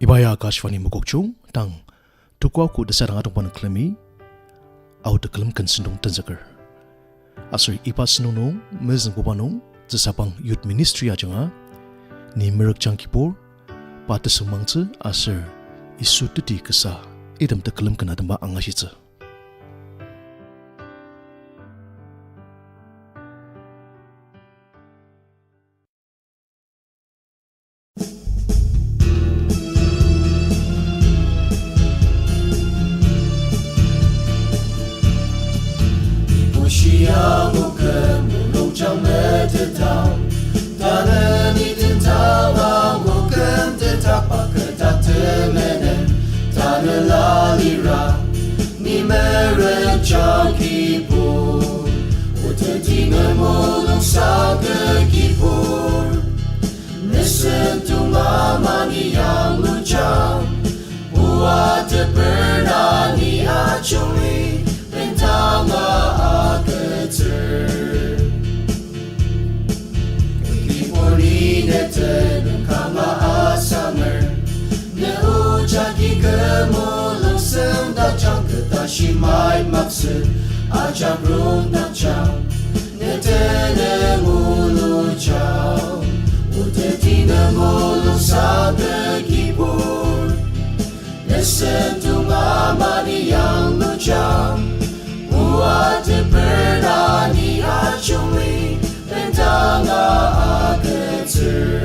Ibaya Akashvani Mukokchung tang tukwa ku dasarang atong panagklami au daklam kansindong tanzakar. Asoy ipas nunong mezang pupanong zasapang youth ministry ajanga ni Merak Jangkipur pata sumangtse asar isu tuti kesa idam daklam kanadamba angashitsa. Listen to mama ni yang lujang, buat pernah ni acungi bentanga aketer. Kipur ni neten kama asamer, ne ujaki kemulung sendacang ketashi mai maksud ajak rung nakcang, neten mulu jauh. Utetina mulung sa kipur. Listen to mama ni yang lujang, buat pernah ni acungi bentanga aketer.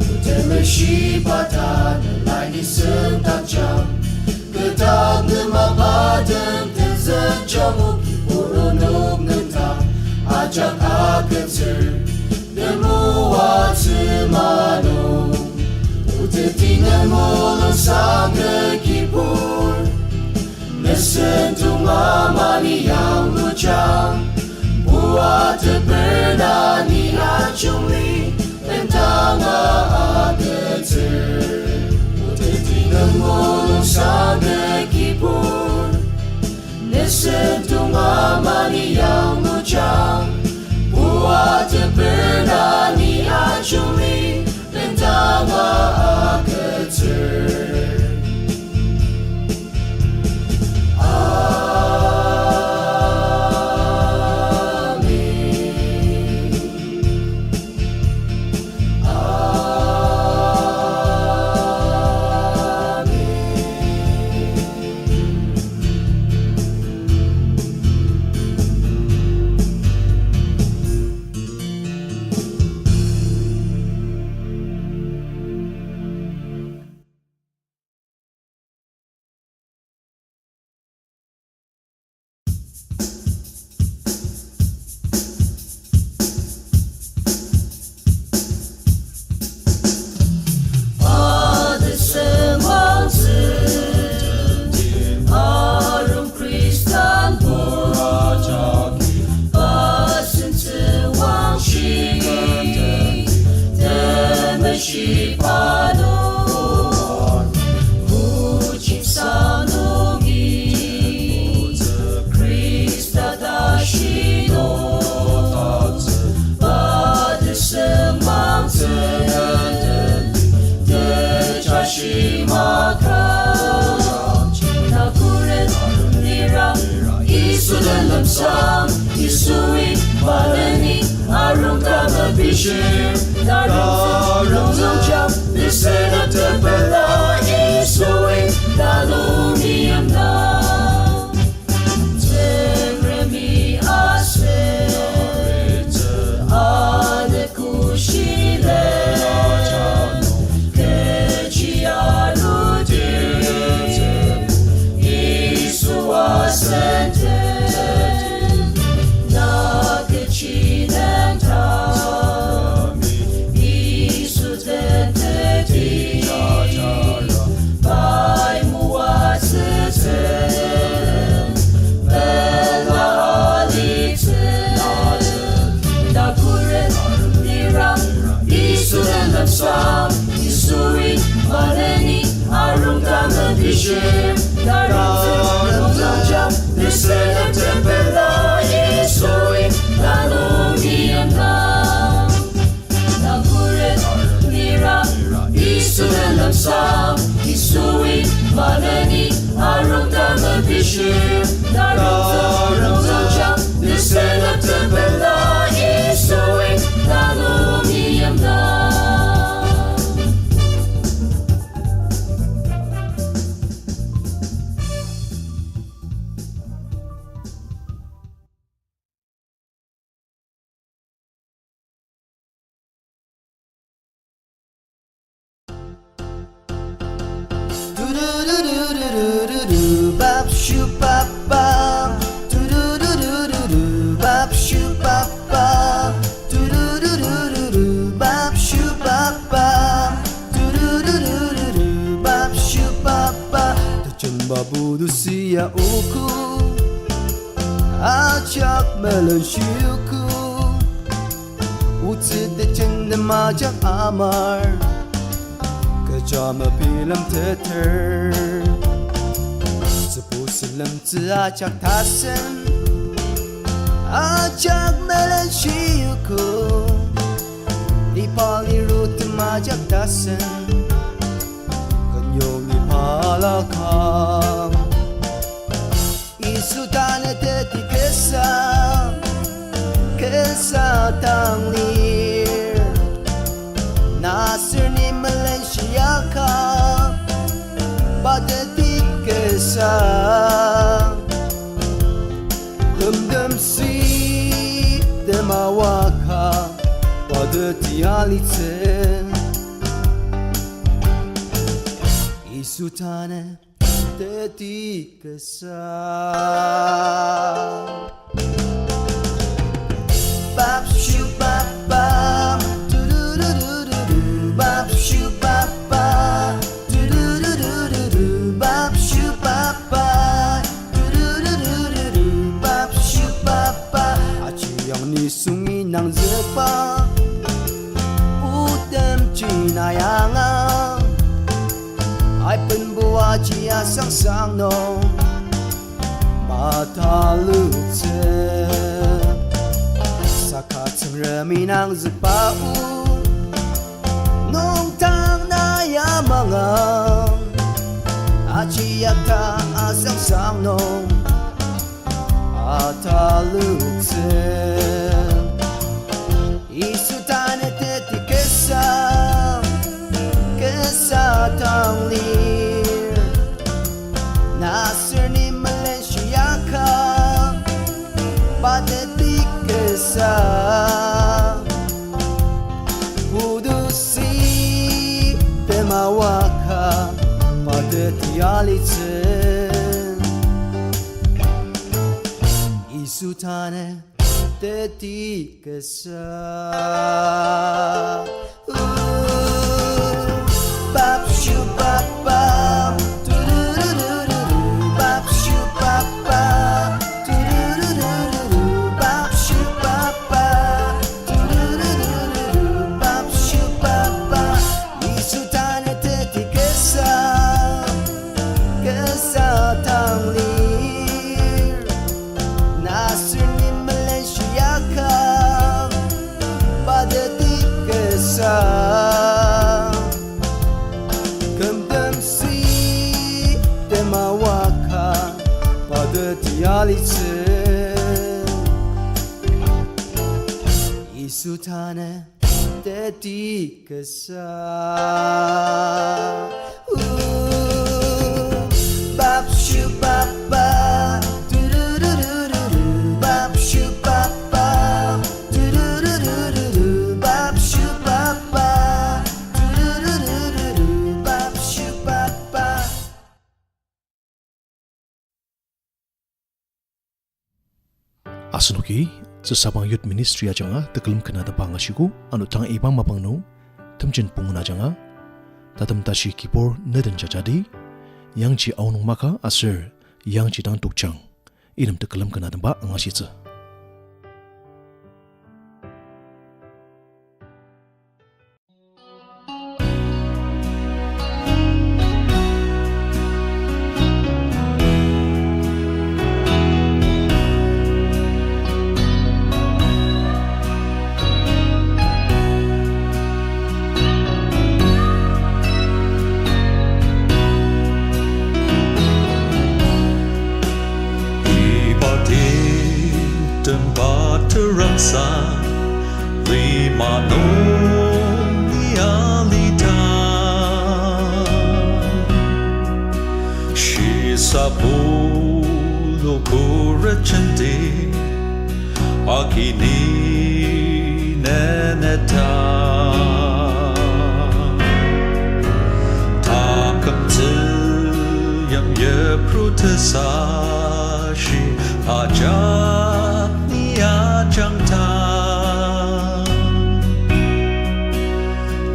Utemeshi patan lain sentak jam, ketak ngemapadem tenzejong kipur unuk ngentak ajak aketer. Demuat semanung utetina mulung sang kipur. Listen to mama ni yang lujang, buat pernah ni acungi bentanga aketer. Utetina mulung sang kipur. Listen to mama ni yang lujang, buat pernah ni acungi bentanga aketer. Isui baleni arung kama bishir darung long jam listen up to bella isui dalung niamna tegremi ase ade kushile kechi arude isu asente Isui baleni arung kama bishir darung jam listen up to bella isui dalung niamna. Budusia uku Ajak melensyuku Uzi de cende majak amar Kejama film teater Sepu selam ajak tasen Ajak melensyuku Di pali rute majak tasen Kenyong di palakang Isu tanah teti kesah tanglir Nasir ni Malaysia ka Pada di kesah Dem si demawaka Pada tialite Isu tanah teti kesah Bap shoo bap bap, do do do do do do. Bap shoo bap bap, do do do do do do. Bap shoo bap bap, do do do do do do. Bap shoo bap bap. Aci yang ni sungi nang zepa, udem Cina yang ang. Ai penbuah cia sang sang no, mata luce. Saka tseng remi nang zipau Nong tang na ya mangang Aci yata asang sang nong Ata lutse Isu tane teti kesah Kesah tang lir Nasir ni Malaysia ka Pada kesah Budusi temawaka pada tialite Isu tanah teti kesah Bap shoo bap bap do do do do do do Bap shoo bap bap do do do do do do Bap shoo bap bap do do do do do do Bap shoo bap bap Isu tanah teti kesah Kesah tanglir Nasir ni Malaysia ka Pada di kesah Kemdem si temawaka pada tialite Isu tanah teti kesah Bap shoo bap bap do do do do do do Bap shoo bap bap do do do do do do Bap shoo bap bap do do do do do do Bap shoo bap bap Asnuki sesabang youth ministry ajanga tekelum kena tapang asiku anu tang ibang mapang no temjen pungun ajanga tatam tashi kipor neden jajadi yang ci aunung maka asir yang ci tang tukchang ilam tekelum kena tamba angasitsa tempat terangsa lima nong realita sisa puluh kuracente akini neneta takam yang ye protesashi ajak nia jangta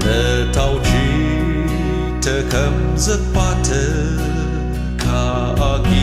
ne tau chi te kam zat pa te ka agi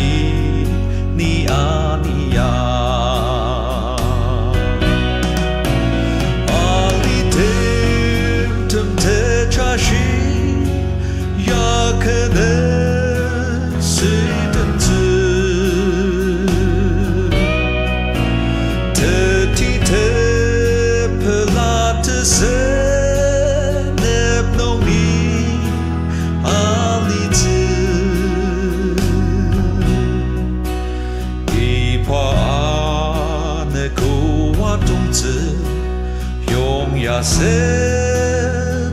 子，用呀塞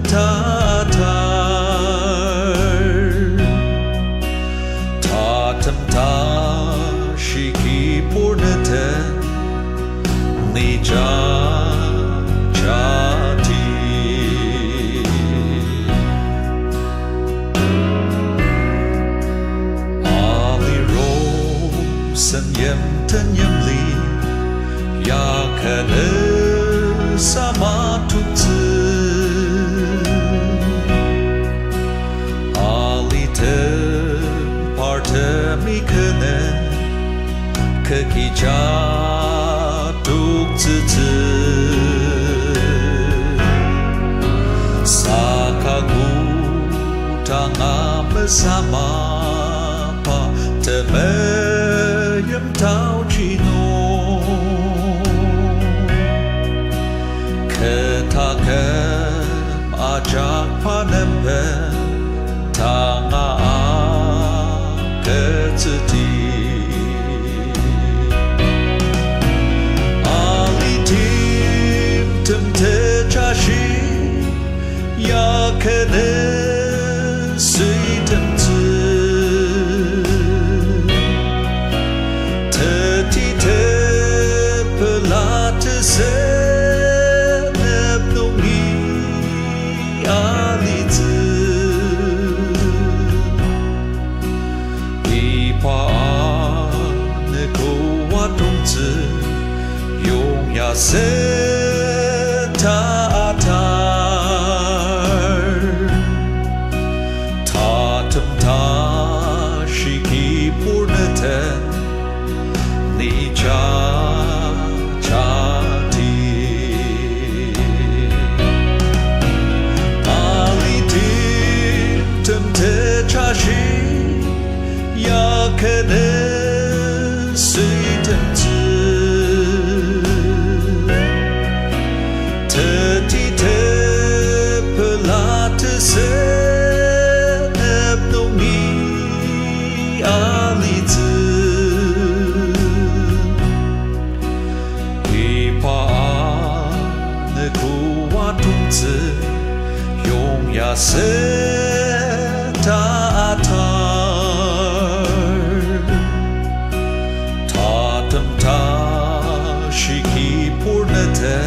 他他，他他他是基本的，你家家庭。深夜的夜里，呀，可能什么兔子，阿里的帕特米可能，可以加兔子子，萨卡古当阿么萨玛帕特么。Tao chỉ nô Ke ta kem ajak panempe Tanga a ketzeti Ali tim tem te chashi Ya kene sui tem se ta ta ta tam ta shiki purnate ni cha cha ti ali ti tam te cha shi ya kene sui tam se ta ta ta tam ta shiki purnate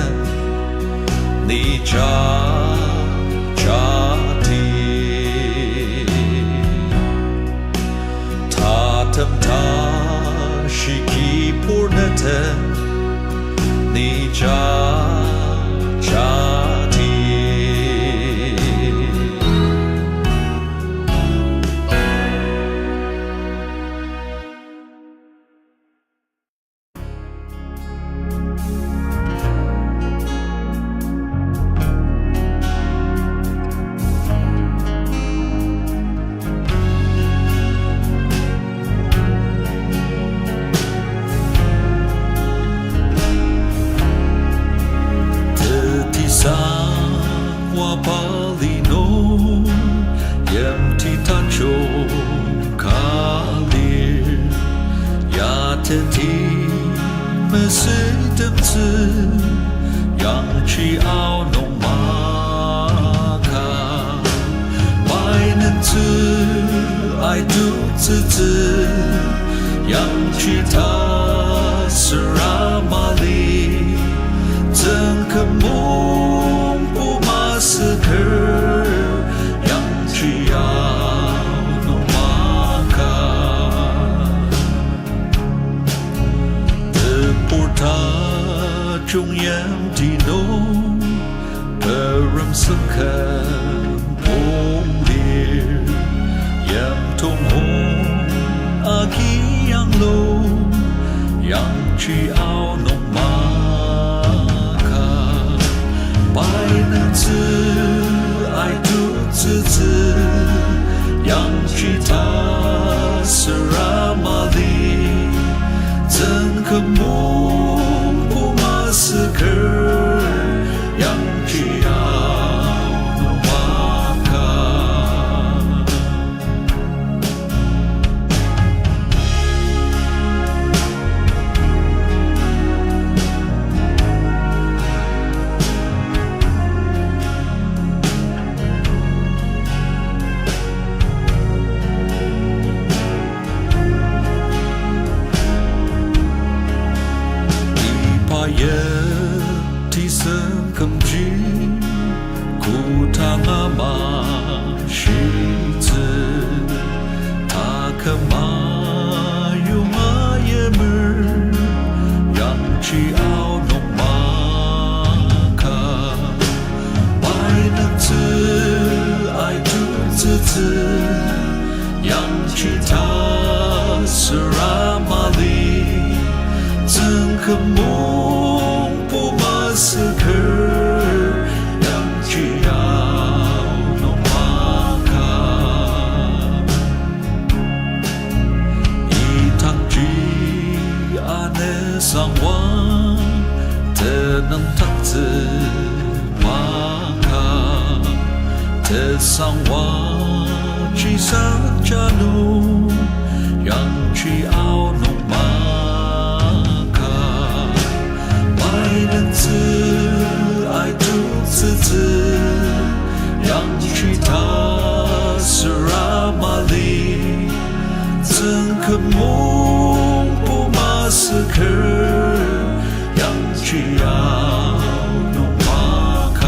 ni cha cha ti ta tam ta shiki purnate ni cha cha I do 自自扬起它是拉玛里怎可梦不马斯克扬起要弄马卡的波塔中央的弄Perum Sukhan Pomdir Yam Tom Hong Aki Yang Lo Yang Chi Ao Nong Maka Bai Nan Zi Ai Du Zi Zi Yang Chi Ta Sera Mali Zen Ke Mong Po Ma Si Ker Yang ye ti sem kam ji ku tanga ma shi zi ta kama yu ma ye mer yang chi ao nong ma ka bai na zi ai tu zi zi yang chi ta seramali曾可梦不马斯克yang chỉ ao nong ma ka i thang chi ane sang wa te nang thang zi ma ka te sang wa chỉ sang cha nu yang chỉ ao nong ma爱独自自让其他是阿玛丽怎可梦不马斯克让其要弄马卡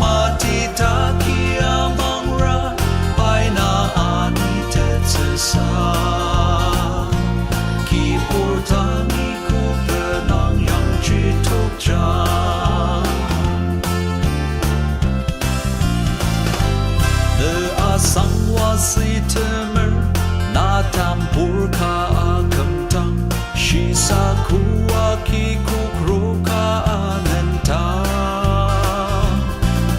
Mati taki amang ra sangwa sitamer na tampur ka akamtang shisa kuwa kikukro ka anenta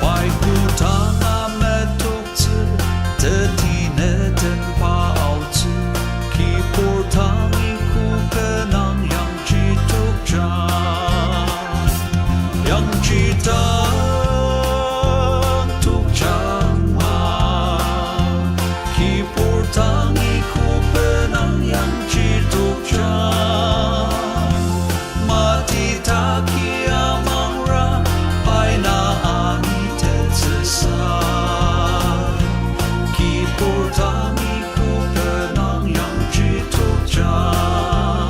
pai kutanga metokzi tetine ten pa aozi ki portang iku kenang yang jituk jan yang jitang tuk jang ma ki portang iku kenang yang jituk jan mati taki amang ra pai na ani te zisa ki portang iku kenang yang jituk jan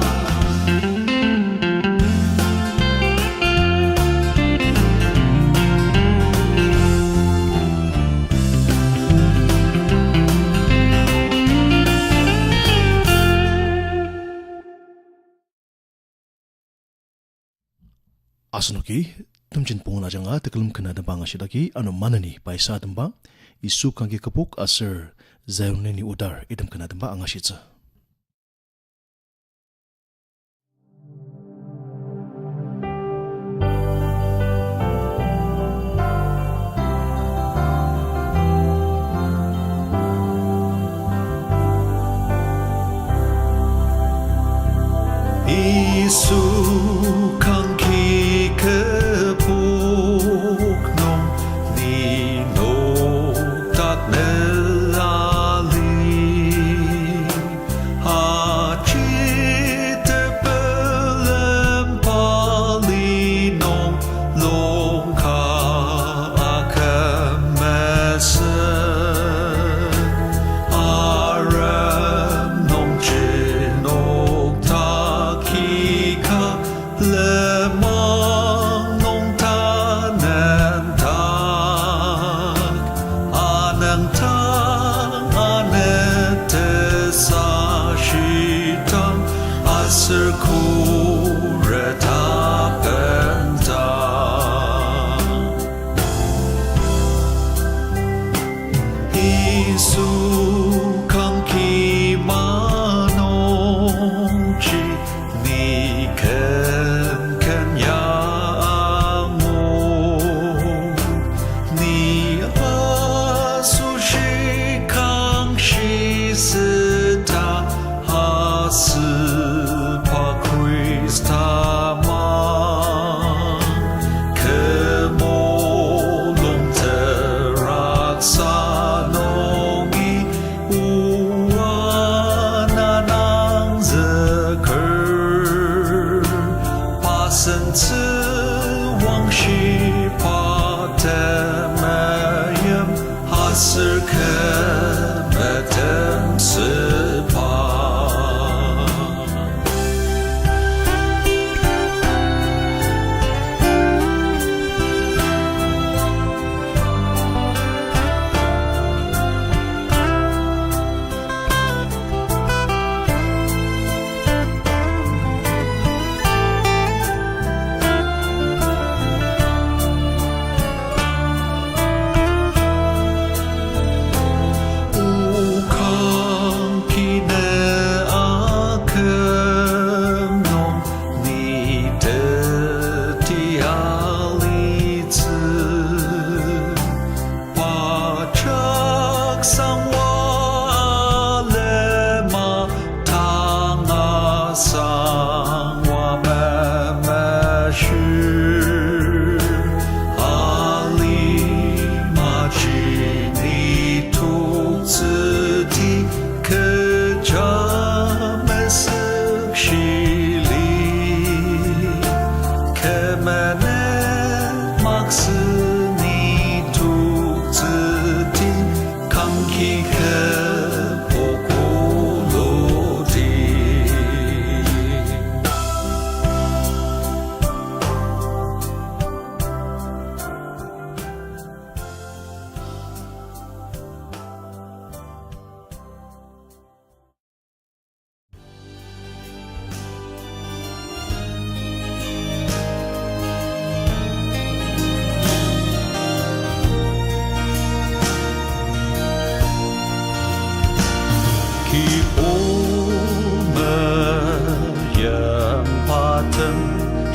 Asnuki tumchin pungna janga tekelum kena damba ngashidaki anu manani paisa damba isu kangi kapuk asir zayuneni udar idam kena damba angashitsa. Isu kang ki kapuk nong ni no tak nelali hachit belem pali nong long ka akamasa aram nong chinok takika lemang nong tanan tak anang tang anete sa shitang asir kureta pentang Isu kang ki manong chi ni ken yang mo ni asu shi kang shi sita asu pa Krista ma kemolong teraksa nongi uananang zeker pasen zi wang shi pa temayem hasir kemetem sepa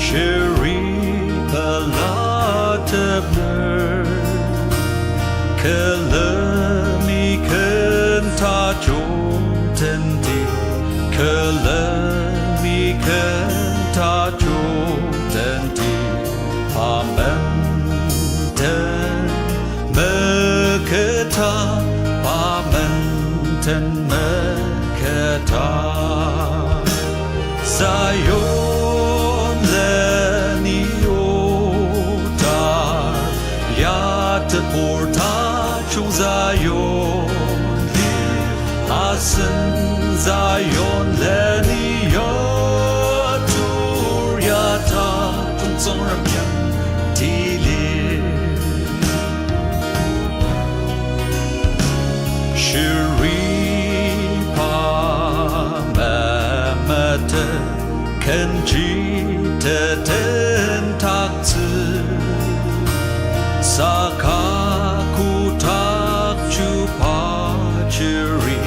Sheri Palatabner Kalami Kanta Jomtenti Kalami Kanta Jomtenti Pamenten Meketa Pamenten Meketa Zion Leniotar Yat Porta Chung Zion Asen Zion Leniotur Yata Chung Song Ramyan Tilir Shiri Pamamata Kenji Teten Taktsu Sakaku Takchu Pachiri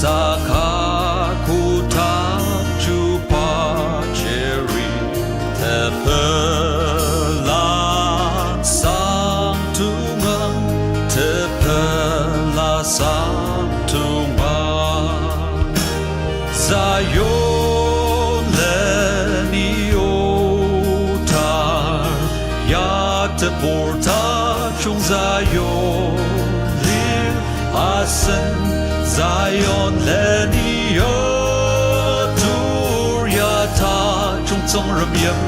Sakaku Takchu Pachiri Tepela Sanctunga Tepela Sanctunga Zion Leniotar Yat Porta Chung Zion Lir Asen Zion Leniotur Yata Chung Tsong Ramyam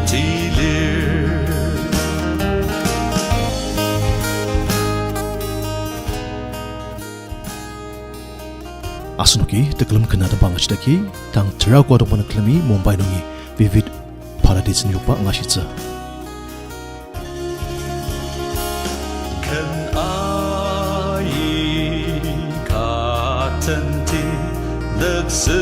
Tilir Asunuki teklam kenada bangachdaki tang Teragua dong klami Mumbai nungi vivid paradis nyupa ngashitsa. Kan ai ka tanti lekse